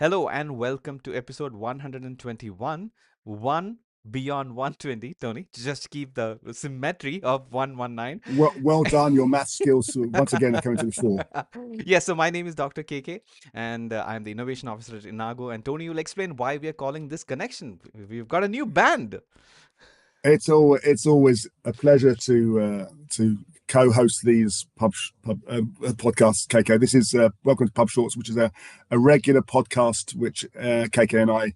Hello and welcome to episode 121, one beyond 120, Tony. Just keep the symmetry of 119. Well done. Your math skills once again are coming to the fore. Yes, so my name is Dr. KK and I'm the innovation officer at Inago. And Tony will explain why we are calling this connection. We've got a new band. It's always a pleasure to co-host these podcasts. KK, this is welcome to PubShorts, which is a regular podcast which KK and I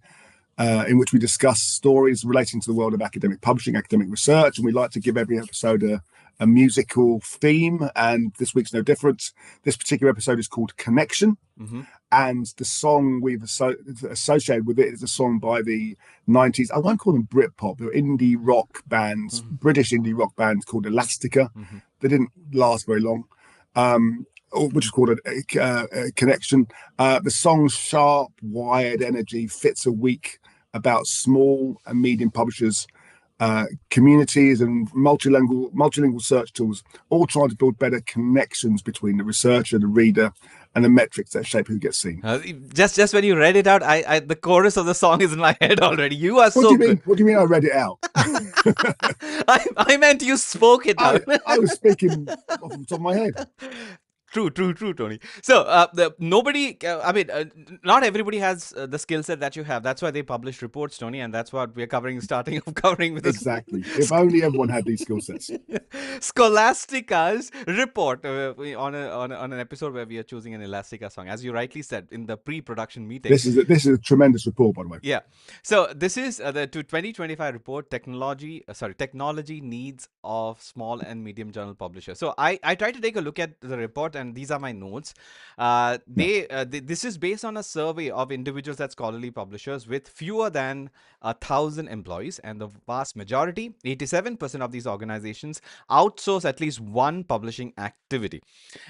in which we discuss stories relating to the world of academic publishing, academic research, and we like to give every episode a musical theme. And this week's no different. This particular episode is called Connection. Mm-hmm. And the song we've associated with it is a song by the 90s. I won't call them Britpop, they're indie rock bands, Mm-hmm. British indie rock bands called Elastica. Mm-hmm. They didn't last very long, which is called a Connection. The song's sharp, wired energy fits a week about small and medium publishers, communities, and multilingual search tools, all trying to build better connections between the researcher, the reader, and the metrics that shape who gets seen. Just when you read it out, I the chorus of the song is in my head already. You are What do so you mean? good. What do you mean? I read it out. I meant you spoke it out. I was speaking off the top of my head. True, Tony. So, not everybody has the skill set that you have. That's why they publish reports, Tony, and that's what we're covering, starting off covering with this. Exactly. If only everyone had these skill sets. Scholastica's report on an episode where we are choosing an Elastica song, as you rightly said in the pre-production meeting. This is a tremendous report, by the way. Yeah. So this is the 2025 report, technology needs of small and medium journal publishers. So I tried to take a look at the report, and these are my notes. This is based on a survey of individuals at scholarly publishers with fewer than 1,000 employees, and the vast majority, 87% of these organizations, outsource at least one publishing activity.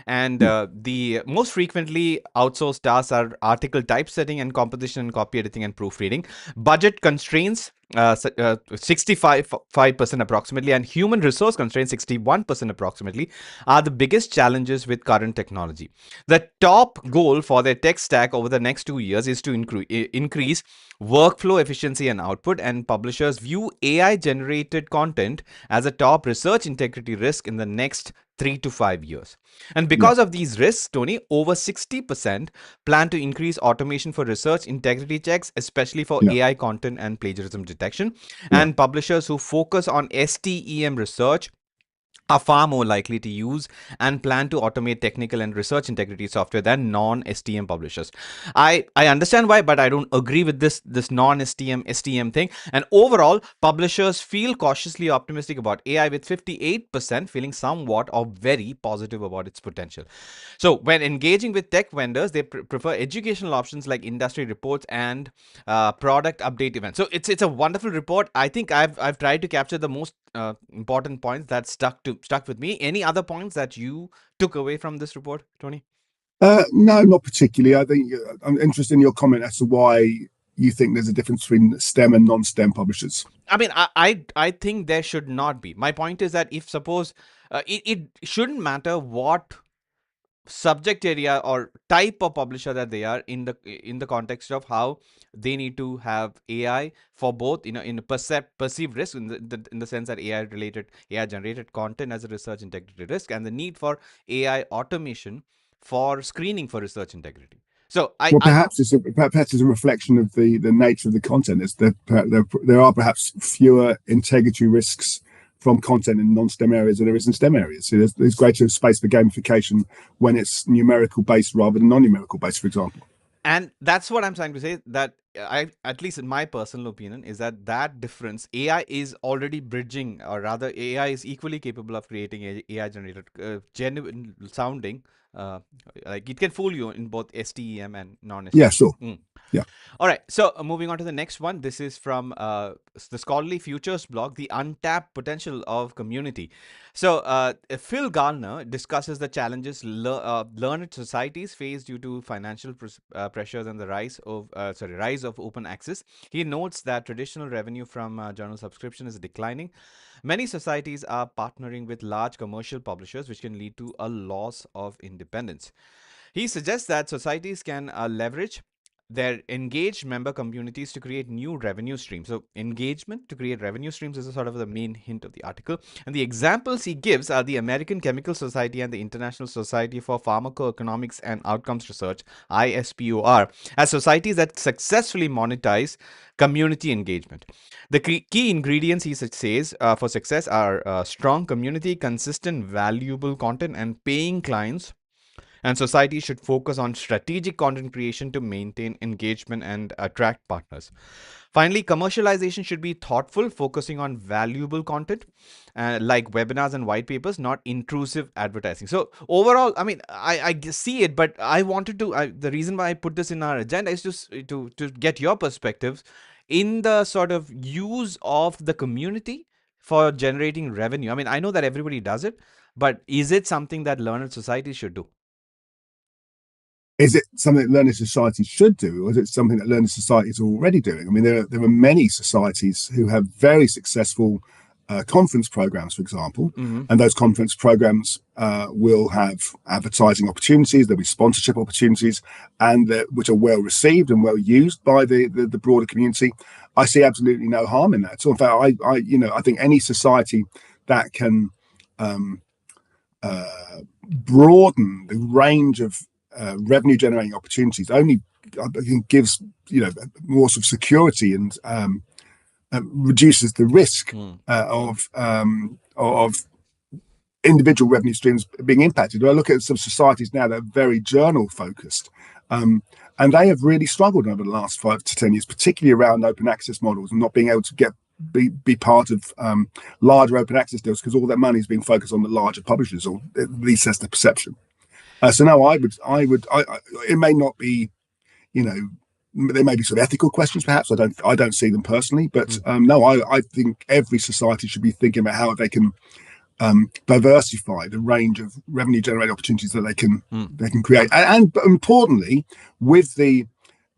And the most frequently outsourced tasks are article typesetting and composition, copy editing, and proofreading. Budget constraints, 65% approximately, and human resource constraints, 61% approximately, are the biggest challenges with current technology. The top goal for their tech stack over the next 2 years is to increase workflow efficiency and output, and publishers view AI generated content as a top research integrity risk in the next 3 to 5 years. And because of these risks, Tony, over 60% plan to increase automation for research integrity checks, especially for AI content and plagiarism detection. And publishers who focus on STEM research are far more likely to use and plan to automate technical and research integrity software than non-STM publishers. I understand why, but I don't agree with this non-STM thing. And overall, publishers feel cautiously optimistic about AI, with 58% feeling somewhat or very positive about its potential. So when engaging with tech vendors, they prefer educational options like industry reports and product update events. So it's a wonderful report. I think I've tried to capture the most important points that stuck with me. Any other points that you took away from this report, Tony? No, not particularly. I think I'm interested in your comment as to why you think there's a difference between STEM and non-STEM publishers. I mean, I think there should not be. My point is that if suppose it shouldn't matter what subject area or type of publisher that they are in the context of how they need to have AI for both, in a perceived risk in the sense that AI generated content as a research integrity risk, and the need for AI automation for screening for research integrity. So Well, perhaps it's a reflection of the nature of the content. There are perhaps fewer integrity risks from content in non-STEM areas than there is in STEM areas. So there's greater space for gamification when it's numerical based rather than non-numerical based, for example. And that's what I'm trying to say, that at least in my personal opinion, is that difference, AI is already bridging, or rather AI is equally capable of creating AI generated genuine sounding, like it can fool you in both STEM and non-STEM. Yeah, sure. Yeah. All right, so moving on to the next one. This is from the Scholarly Futures blog, The Untapped Potential of Community. So Phil Garner discusses the challenges learned societies face due to financial pressures and the rise of open access. He notes that traditional revenue from journal subscription is declining. Many societies are partnering with large commercial publishers, which can lead to a loss of independence. He suggests that societies can leverage their engaged member communities to create new revenue streams. So, engagement to create revenue streams is a sort of the main hint of the article. And the examples he gives are the American Chemical Society and the International Society for Pharmacoeconomics and Outcomes Research, ISPOR, as societies that successfully monetize community engagement. The key ingredients, he says, for success are strong community, consistent, valuable content, and paying clients. And society should focus on strategic content creation to maintain engagement and attract partners. Finally, commercialization should be thoughtful, focusing on valuable content like webinars and white papers, not intrusive advertising. So overall, I mean, I see it, but I wanted to. The reason why I put this in our agenda is just to get your perspectives in the sort of use of the community for generating revenue. I mean, I know that everybody does it, but is it something that learned society should do? Is it something that learning societies should do, or is it something that learning societies are already doing? I mean, there are many societies who have very successful conference programs, for example, and those conference programs will have advertising opportunities, there'll be sponsorship opportunities, and which are well received and well used by the broader community. I see absolutely no harm in that. So, in fact, I think any society that can broaden the range of revenue generating opportunities only gives more sort of security and reduces the risk of individual revenue streams being impacted. I look at some societies now that are very journal focused, and they have really struggled over the last 5 to 10 years, particularly around open access models and not being able to be part of larger open access deals because all that money is being focused on the larger publishers, or at least that's the perception. So no, it may not be, there may be sort of ethical questions, perhaps. I don't see them personally, but no, I think every society should be thinking about how they can diversify the range of revenue generating opportunities that they can create, and importantly, with the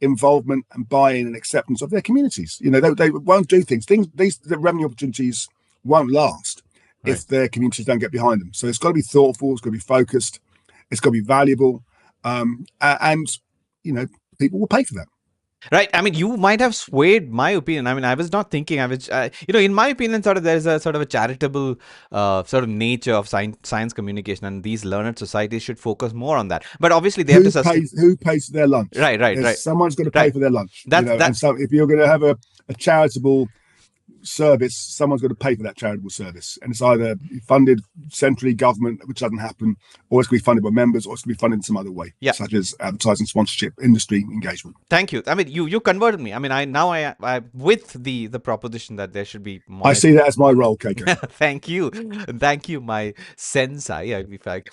involvement and buy-in and acceptance of their communities. They won't do things. The revenue opportunities won't last if their communities don't get behind them. So it's got to be thoughtful. It's got to be focused. It's got to be valuable, and people will pay for that. Right. I mean, you might have swayed my opinion. I mean, I was not thinking. I was, in my opinion, sort of there is a sort of a charitable sort of nature of science communication, and these learned societies should focus more on that. But obviously, they have to sustain. Who pays for their lunch? Right. Someone's got to pay for their lunch. And so if you're going to have a charitable service, someone's got to pay for that charitable service, and it's either funded centrally, government, which doesn't happen, or it's going to be funded by members, or it's going to be funded in some other way, such as advertising, sponsorship, industry engagement. Thank you. I mean, you converted me. I mean, I with the proposition that there should be more. I see that as my role, KK. Thank you, my sensei. In fact.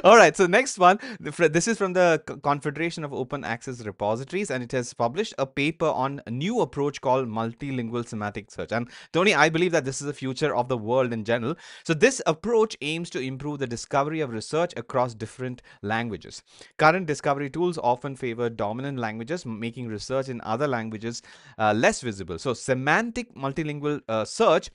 All right. So next one, this is from the Confederation of Open Access Repositories, and it has published a paper on a new approach called multilingual semantic search. And Tony, I believe that this is the future of the world in general. So this approach aims to improve the discovery of research across different languages. Current discovery tools often favor dominant languages, making research in other languages less visible. So semantic multilingual search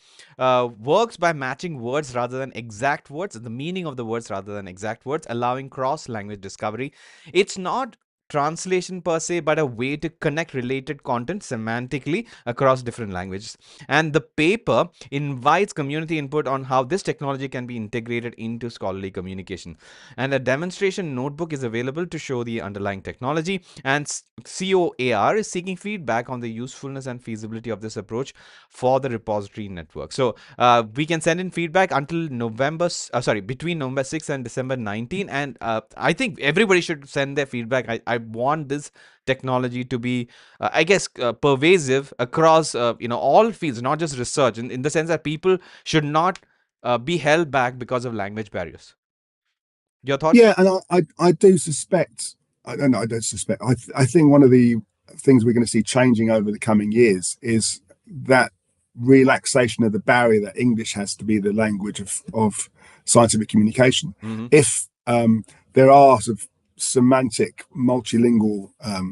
works by matching words rather than exact words, the meaning of the words rather than exact words, allowing cross-language discovery. It's not translation per se, but a way to connect related content semantically across different languages. And the paper invites community input on how this technology can be integrated into scholarly communication. And a demonstration notebook is available to show the underlying technology. And COAR is seeking feedback on the usefulness and feasibility of this approach for the repository network. So we can send in feedback until between November 6th and December 19. And I think everybody should send their feedback. I want this technology to be, pervasive across, all fields, not just research, in the sense that people should not be held back because of language barriers. Your thoughts? Yeah, and I do suspect. I don't suspect. I think one of the things we're going to see changing over the coming years is that relaxation of the barrier that English has to be the language of scientific communication. If there are sort of semantic multilingual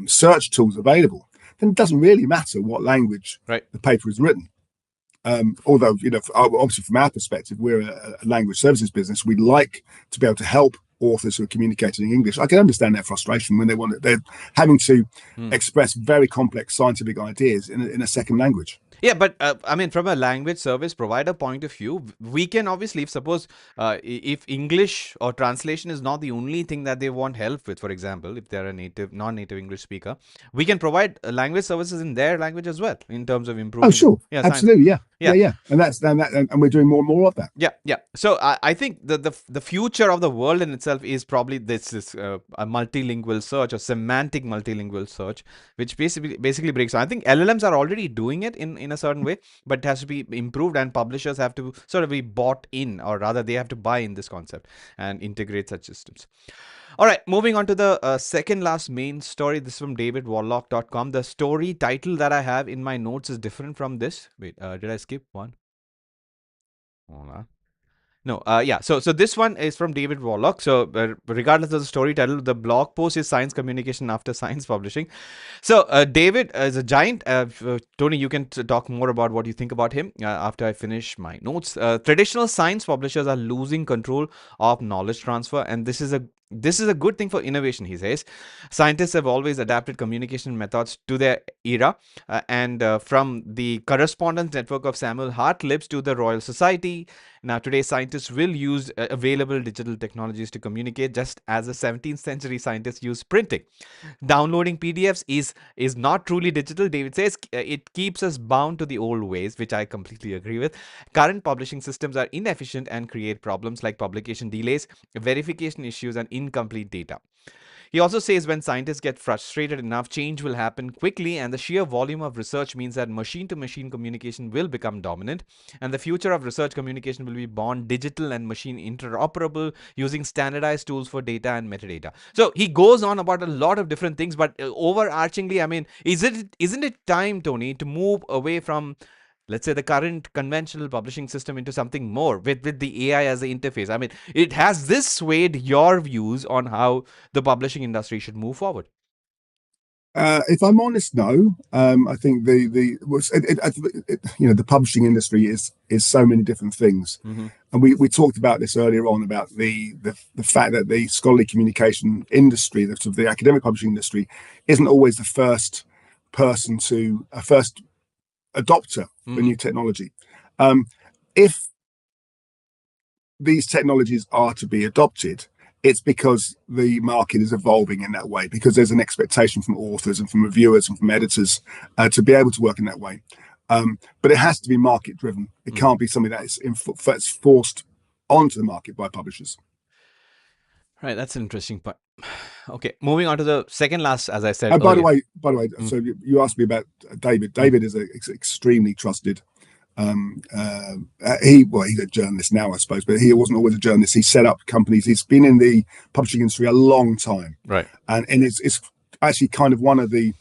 search tools available, then it doesn't really matter what language the paper is written. Although, obviously from our perspective, we're a language services business. We'd like to be able to help authors who are communicating in English. I can understand their frustration when they're having to express very complex scientific ideas in a second language. Yeah, but I mean, from a language service provider point of view, we can obviously, if suppose if English or translation is not the only thing that they want help with, for example, if they're a non-native English speaker, we can provide language services in their language as well in terms of Oh, improving sure, science. absolutely, yeah, Yeah, yeah, yeah, and we're doing more and more of that. yeah, yeah. So I think the future of the world in itself is probably this a multilingual search or semantic multilingual search, which basically breaks down. I think LLMs are already doing it in a certain way, but it has to be improved, and publishers have to sort of be bought in, or rather, they have to buy in this concept and integrate such systems. All right, moving on to the second last main story. This is from davidwarlock.com. The story title that I have in my notes is different from this. Wait, did I skip one? Hold on. No, yeah. So this one is from David Warlock. So regardless of the story title, the blog post is Science Communication After Science Publishing. So David is a giant. Tony, you can talk more about what you think about him after I finish my notes. Traditional science publishers are losing control of knowledge transfer, and this is a good thing for innovation, he says. Scientists have always adapted communication methods to their era, and from the correspondence network of Samuel Hartlibs to the Royal Society. Now, today, scientists will use available digital technologies to communicate, just as the 17th century scientists used printing. Downloading PDFs is not truly digital. David says it keeps us bound to the old ways, which I completely agree with. Current publishing systems are inefficient and create problems like publication delays, verification issues, and incomplete data. He also says when scientists get frustrated enough, change will happen quickly, and the sheer volume of research means that machine to machine communication will become dominant. And the future of research communication will be born digital and machine interoperable, using standardized tools for data and metadata. So he goes on about a lot of different things, but overarchingly, I mean, isn't it time, Tony, to move away from, let's say, the current conventional publishing system into something more with the AI as the interface? I mean, it has this swayed your views on how the publishing industry should move forward? If I'm honest, no. I think the publishing industry is so many different things, Mm-hmm. and we talked about this earlier on about the fact that the scholarly communication industry, the sort of the academic publishing industry, isn't always the first adopter for Mm-hmm. new technology. If these technologies are to be adopted, it's because the market is evolving in that way, because there's an expectation from authors and from reviewers and from editors to be able to work in that way. But it has to be market driven. It can't be something that's forced onto the market by publishers. Right, that's an interesting point. Okay, moving on to the second last, as I said And earlier. by the way, so you asked me about David. David is an extremely trusted. He's a journalist now, I suppose, but he wasn't always a journalist. He set up companies. He's been in the publishing industry a long time, Right. and it's actually kind of one of the,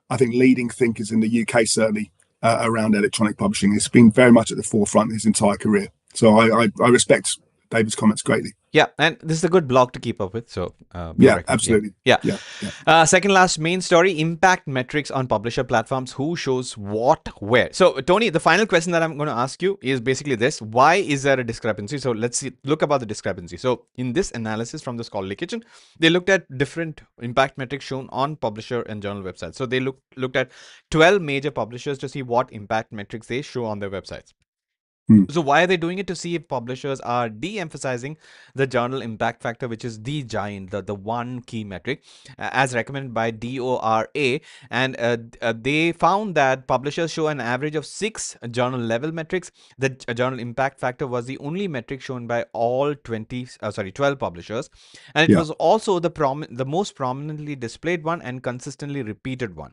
I think, leading thinkers in the UK, certainly around electronic publishing. He's been very much at the forefront his entire career. So I respect David's comments greatly. Yeah, and this is a good blog to keep up with. So we Yeah, recommend. absolutely. Yeah. Yeah, yeah. Second last main story: impact metrics on publisher platforms. Who shows what where? So Tony, the final question that I'm going to ask you is basically this: why is there a discrepancy? So let's look about the discrepancy. So in this analysis from the Scholarly Kitchen, they looked at different impact metrics shown on publisher and journal websites. So they looked at 12 major publishers to see what impact metrics they show on their websites. Hmm. So why are they doing it? To see if publishers are de-emphasizing the journal impact factor, which is the giant, the one key metric, as recommended by DORA. And they found that publishers show an average of 6 journal level metrics. The journal impact factor was the only metric shown by all 12 publishers, and it Yeah, was also the most prominently displayed one and consistently repeated one.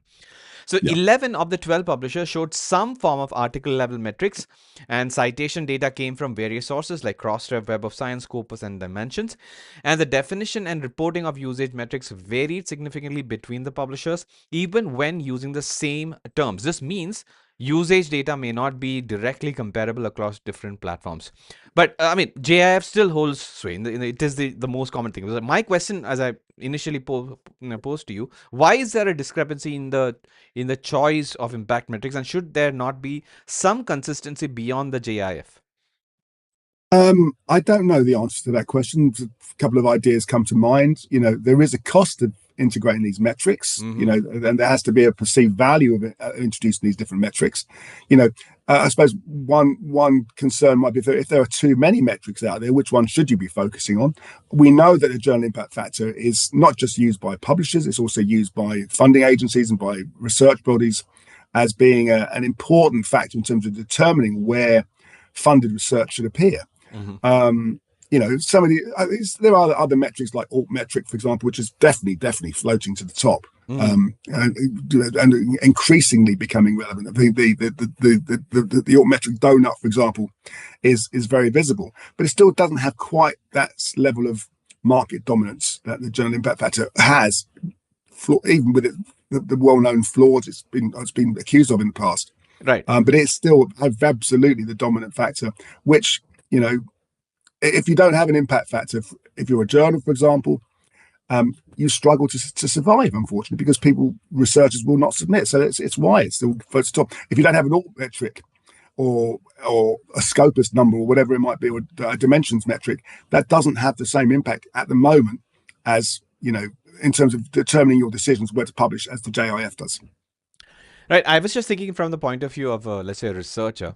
So yeah. 11 of the 12 publishers showed some form of article level metrics, and citation data came from various sources like Crossref, Web of Science, Scopus, and Dimensions. And the definition and reporting of usage metrics varied significantly between the publishers, even when using the same terms. This means usage data may not be directly comparable across different platforms. But I mean, JIF still holds sway. It is the most common thing. My question, as I initially posed to you, why is there a discrepancy in the choice of impact metrics, and should there not be some consistency beyond the JIF? I don't know the answer to that question. A couple of ideas come to mind. There is a cost of integrating these metrics. And there has to be a perceived value of introducing these different metrics. I suppose one concern might be if there are too many metrics out there, which one should you be focusing on? We know that the journal impact factor is not just used by publishers; it's also used by funding agencies and by research bodies as being an important factor in terms of determining where funded research should appear. Some of there are other metrics like alt metric, for example, which is definitely floating to the top. And increasingly becoming relevant. I think the alt metric donut, for example, is very visible, but it still doesn't have quite that level of market dominance that the journal impact factor has, even with the well-known flaws it's been accused of in the past. Right. But it's still absolutely the dominant factor, which, if you don't have an impact factor, if you're a journal, for example, you struggle to survive, unfortunately, because researchers will not submit. So it's why it's still first top. If you don't have an alt metric or a Scopus number or whatever it might be, or a dimensions metric, that doesn't have the same impact at the moment as, in terms of determining your decisions where to publish as the JIF does. Right. I was just thinking from the point of view of, let's say, a researcher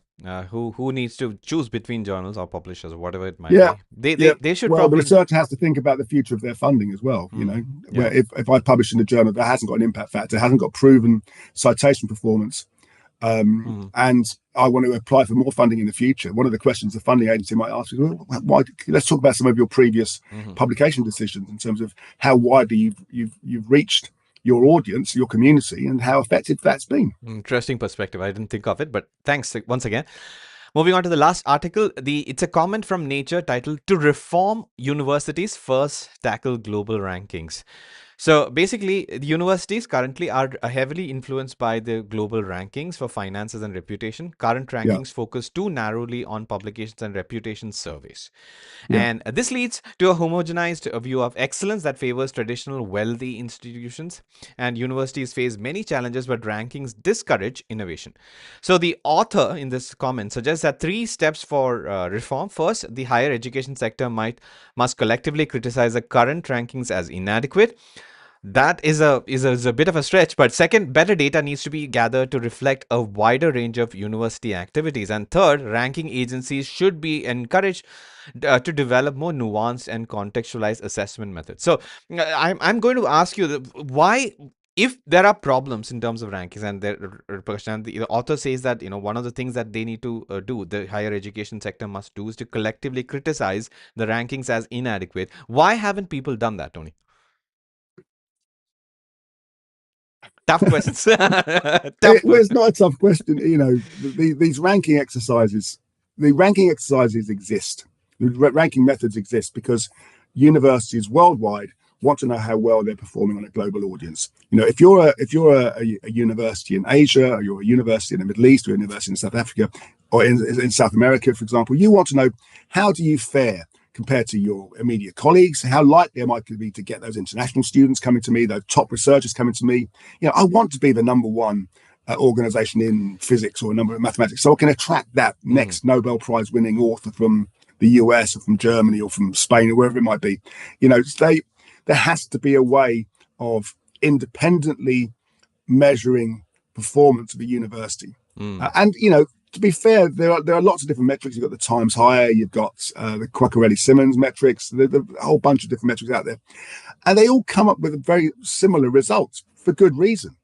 who needs to choose between journals or publishers or whatever it might be. They should probably. The researcher has to think about the future of their funding as well. Where if I publish in a journal that hasn't got an impact factor, hasn't got proven citation performance, and I want to apply for more funding in the future, one of the questions the funding agency might ask is, well, why? Let's talk about some of your previous publication decisions in terms of how widely you've reached your audience, your community, and how effective that's been. Interesting perspective. I didn't think of it, but thanks once again. Moving on to the last article, it's a comment from Nature titled "To Reform Universities First Tackle Global Rankings." So basically, the universities currently are heavily influenced by the global rankings for finances and reputation. Current rankings focus too narrowly on publications and reputation surveys. And this leads to a homogenized view of excellence that favors traditional wealthy institutions. And universities face many challenges, but rankings discourage innovation. So the author in this comment suggests that 3 steps for reform. First, the higher education sector must collectively criticize the current rankings as inadequate. That is a bit of a stretch, but second, better data needs to be gathered to reflect a wider range of university activities. And third, ranking agencies should be encouraged to develop more nuanced and contextualized assessment methods. So I'm going to ask you why, if there are problems in terms of rankings and their repercussion, the author says that one of the things that they need to do, the higher education sector must do, is to collectively criticize the rankings as inadequate. Why haven't people done that, Tony? Tough questions. It's not a tough question. These ranking exercises, exist. The ranking methods exist because universities worldwide want to know how well they're performing on a global audience. If you're a university in Asia, or you're a university in the Middle East, or a university in South Africa, or in South America, for example, you want to know, how do you fare compared to your immediate colleagues? How likely am I to be to get those international students coming to me, those top researchers coming to me? I want to be the number one organization in physics or number of mathematics, so I can attract that next Nobel Prize winning author from the US or from Germany or from Spain or wherever it might be. There has to be a way of independently measuring performance of a university. And to be fair, there are lots of different metrics. You've got the Times Higher, you've got the Quacquarelli-Symonds metrics, the whole bunch of different metrics out there. And they all come up with very similar results for good reason,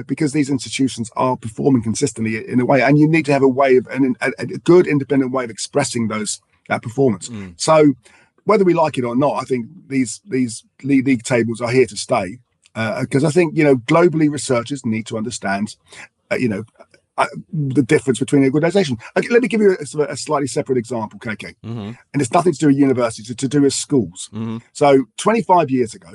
because these institutions are performing consistently in a way, and you need to have a way of a good independent way of expressing that performance. So whether we like it or not, I think these league tables are here to stay, because I think, globally researchers need to understand, the difference between organization. Okay, let me give you a slightly separate example, KK. And it's nothing to do with universities, it's to do with schools. So 25 years ago,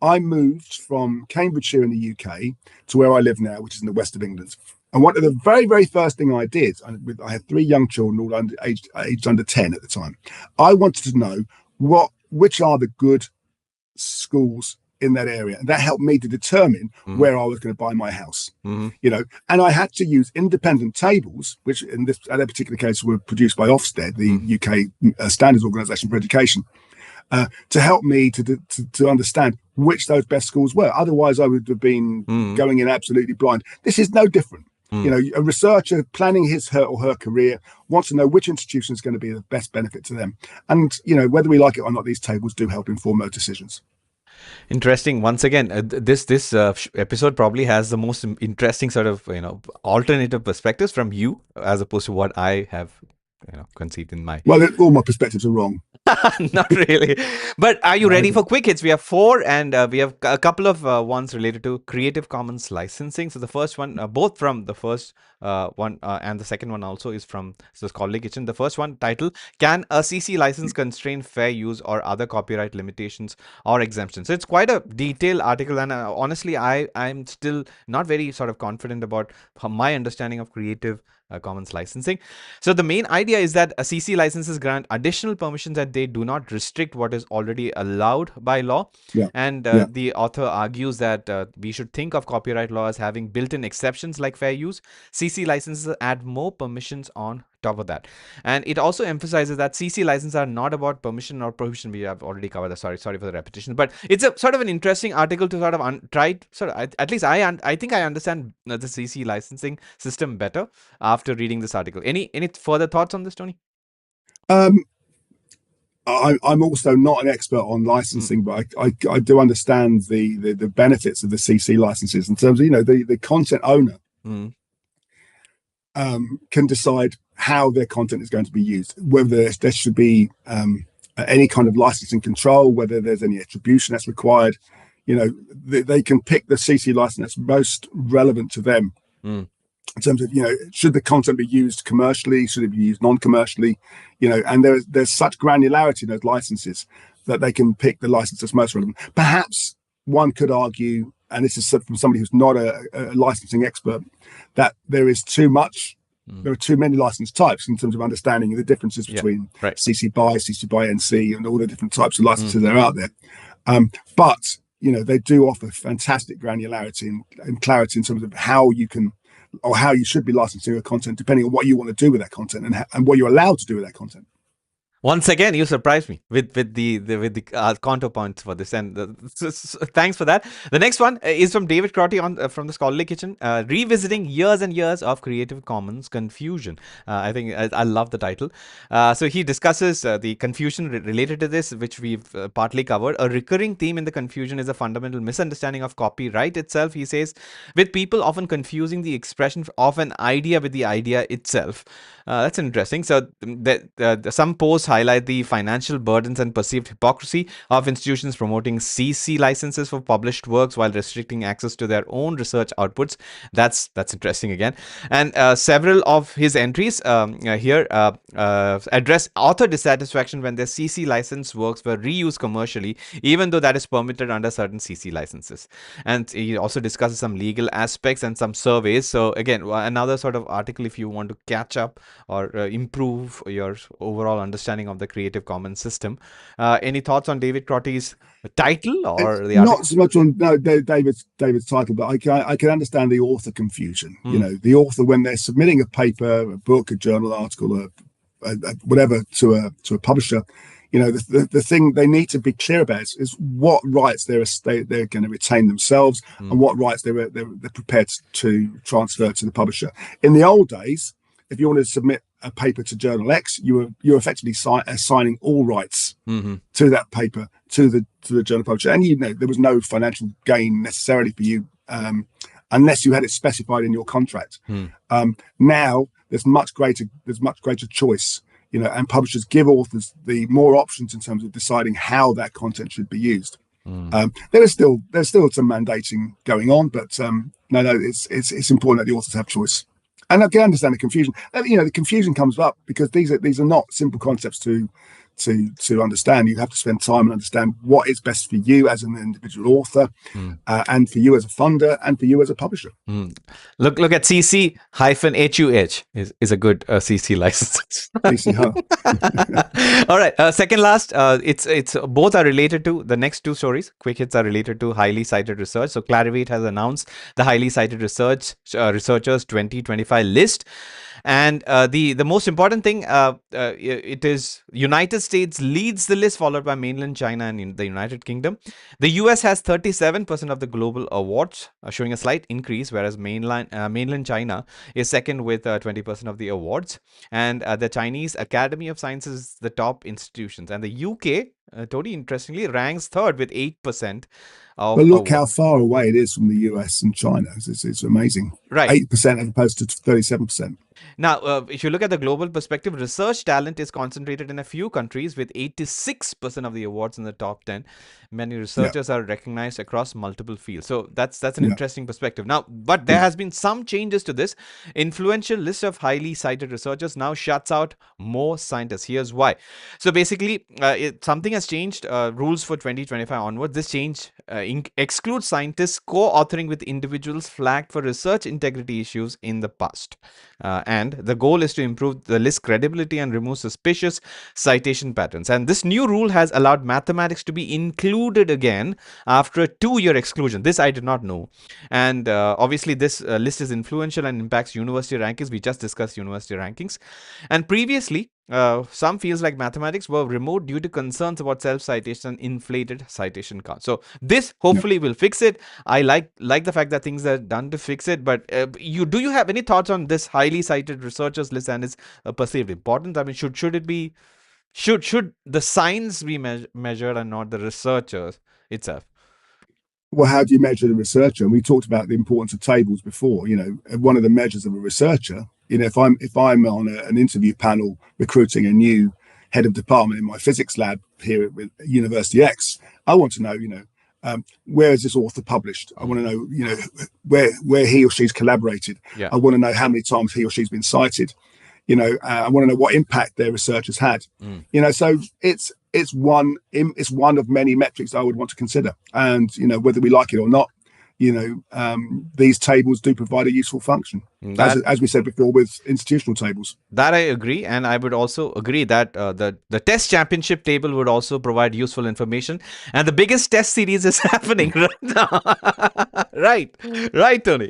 I moved from Cambridgeshire in the UK to where I live now, which is in the west of England. And one of the very, very first thing I did, I had 3 young children, all aged under 10 at the time. I wanted to know which are the good schools in that area, and that helped me to determine where I was going to buy my house. And I had to use independent tables, which in that particular case were produced by Ofsted, the UK Standards Organisation for Education, to help me to understand which those best schools were. Otherwise, I would have been going in absolutely blind. This is no different. A researcher planning his or her career wants to know which institution is going to be the best benefit to them. And, whether we like it or not, these tables do help inform those decisions. Interesting. Once again, this episode probably has the most interesting sort of alternative perspectives from you as opposed to what I have conceived in my. Well, all my perspectives are wrong. Not really. But are you ready for quick hits? We have 4, and we have a couple of ones related to Creative Commons licensing. So the first one, both from the first one and the second one also is from Scholarly Kitchen. The first one, title, Can a CC license constrain fair use or other copyright limitations or exemptions? So it's quite a detailed article, and honestly, I'm still not very sort of confident about my understanding of Creative Commons licensing. So the main idea is that CC licenses grant additional permissions that they do not restrict what is already allowed by law. And the author argues that we should think of copyright law as having built-in exceptions like fair use. CC licenses add more permissions on top of that, and it also emphasizes that CC licenses are not about permission or prohibition. We have already covered that. Sorry for the repetition, but it's a sort of an interesting article to sort of try. At least I think I understand the CC licensing system better after reading this article. Any further thoughts on this, Tony? I'm also not an expert on licensing, but I do understand the benefits of the CC licenses in terms of the content owner can decide how their content is going to be used, whether there should be any kind of licensing control, whether there's any attribution that's required. They can pick the CC license that's most relevant to them in terms of should the content be used commercially, should it be used non-commercially, and there's such granularity in those licenses that they can pick the license that's most relevant. Perhaps one could argue, and this is from somebody who's not a licensing expert, that there is too much. There are too many license types in terms of understanding the differences between CC BY, CC BY NC, and all the different types of licenses that are out there. But they do offer fantastic granularity and clarity in terms of how you can or how you should be licensing your content, depending on what you want to do with that content and what you're allowed to do with that content. Once again, you surprised me with the counterpoints for this, and thanks for that. The next one is from David Crotty from the Scholarly Kitchen, revisiting years and years of Creative Commons confusion. I think I love the title. So he discusses the confusion related to this, which we've partly covered. A recurring theme in the confusion is a fundamental misunderstanding of copyright itself. He says, with people often confusing the expression of an idea with the idea itself. That's interesting. So some posts highlight the financial burdens and perceived hypocrisy of institutions promoting CC licenses for published works while restricting access to their own research outputs. That's interesting again. And several of his entries here address author dissatisfaction when their CC license works were reused commercially, even though that is permitted under certain CC licenses. And he also discusses some legal aspects and some surveys. So again, another sort of article if you want to catch up or improve your overall understanding of the Creative Commons system. Any thoughts on David Crotty's title or the article? Not so much on David's title, but I can understand the author confusion. The author, when they're submitting a paper, a book, a journal article, whatever to a publisher, the thing they need to be clear about is what rights they're going to retain themselves and what rights they're prepared to transfer to the publisher. In the old days, if you wanted to submit a paper to Journal X, you're effectively assigning all rights to that paper to the journal publisher, and there was no financial gain necessarily for you unless you had it specified in your contract. Now there's much greater choice, and publishers give authors the more options in terms of deciding how that content should be used. There's still some mandating going on, but it's important that the authors have choice. And I can understand the confusion. The confusion comes up because these are not simple concepts to to understand. You have to spend time and understand what is best for you as an individual author, and for you as a funder, and for you as a publisher. Look at CC hyphen HUH is a good CC license. CC, huh? All right. Second last. It's both are related to the next two stories. Quick hits are related to highly cited research. So Clarivate has announced the highly cited researchers 2025 list. And the most important thing, it is United States leads the list, followed by mainland China and in the United Kingdom. The US has 37% of the global awards, showing a slight increase, whereas mainland China is second with 20% of the awards. And the Chinese Academy of Sciences is the top institutions. And the UK, Tony, interestingly, ranks third with 8% of But look awards. how far away it is from the US and China. It's amazing. Right. 8% as opposed to 37%. Now, if you look at the global perspective, research talent is concentrated in a few countries with 86% of the awards in the top 10. Many researchers are recognized across multiple fields. So that's an interesting perspective. Now, but there has been some changes to this. Influential list of highly cited researchers now shuts out more scientists. Here's why. So basically, something has changed. Rules for 2025 onwards. This change excludes scientists co-authoring with individuals flagged for research integrity issues in the past. And the goal is to improve the list credibility and remove suspicious citation patterns. And this new rule has allowed mathematics to be included again after a 2-year exclusion. This I did not know. And obviously, this list is influential and impacts university rankings. We just discussed university rankings. And previously, some fields like mathematics were removed due to concerns about self-citation and inflated citation counts. So this hopefully will fix it. I like the fact that things are done to fix it. But do you have any thoughts on this highly cited researchers list and its perceived importance? I mean, should it be should the science be measured and not the researchers itself? Well, how do you measure the researcher? And we talked about the importance of tables before. One of the measures of a researcher, if I'm on an interview panel recruiting a new head of department in my physics lab here at University X, I want to know, where is this author published? I want to know, where he or she's collaborated. Yeah. I want to know how many times he or she's been cited. I want to know what impact their research has had. So it's one of many metrics I would want to consider. And whether we like it or not, these tables do provide a useful function, as we said before with institutional tables. That I agree, and I would also agree that the test championship table would also provide useful information. And the biggest test series is happening right now. right, Tony.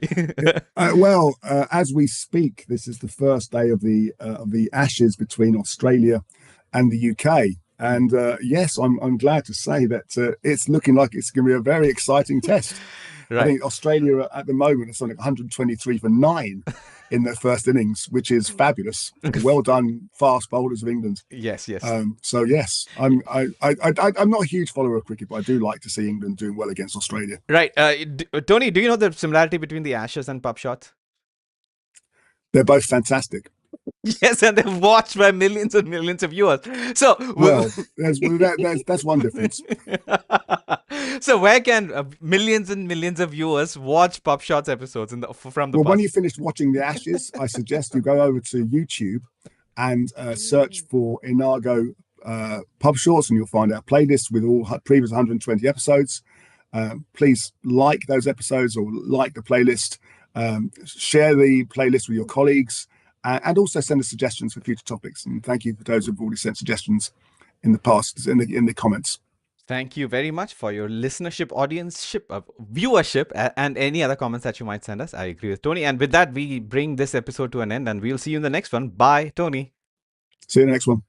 As we speak, this is the first day of the Ashes between Australia and the UK. And yes, I'm glad to say that it's looking like it's going to be a very exciting test. Right. I think Australia at the moment is something 123 for 9 in their first innings, which is fabulous. Well done, fast bowlers of England. Yes. So yes, I'm not a huge follower of cricket, but I do like to see England doing well against Australia. Right, Tony, do you know the similarity between the Ashes and PubShorts? They're both fantastic. Yes, and they're watched by millions and millions of viewers. So, that's one difference. So, where can millions and millions of viewers watch PubShorts episodes from the past? When you finish watching the Ashes, I suggest you go over to YouTube and search for Inago PubShorts, and you'll find our playlist with all previous 120 episodes. Please like those episodes or like the playlist. Share the playlist with your colleagues. And also send us suggestions for future topics. And thank you for those who've already sent suggestions in the past in the comments. Thank you very much for your listenership, viewership, and any other comments that you might send us. I agree with Tony. And with that, we bring this episode to an end, and we'll see you in the next one. Bye, Tony. See you in the next one.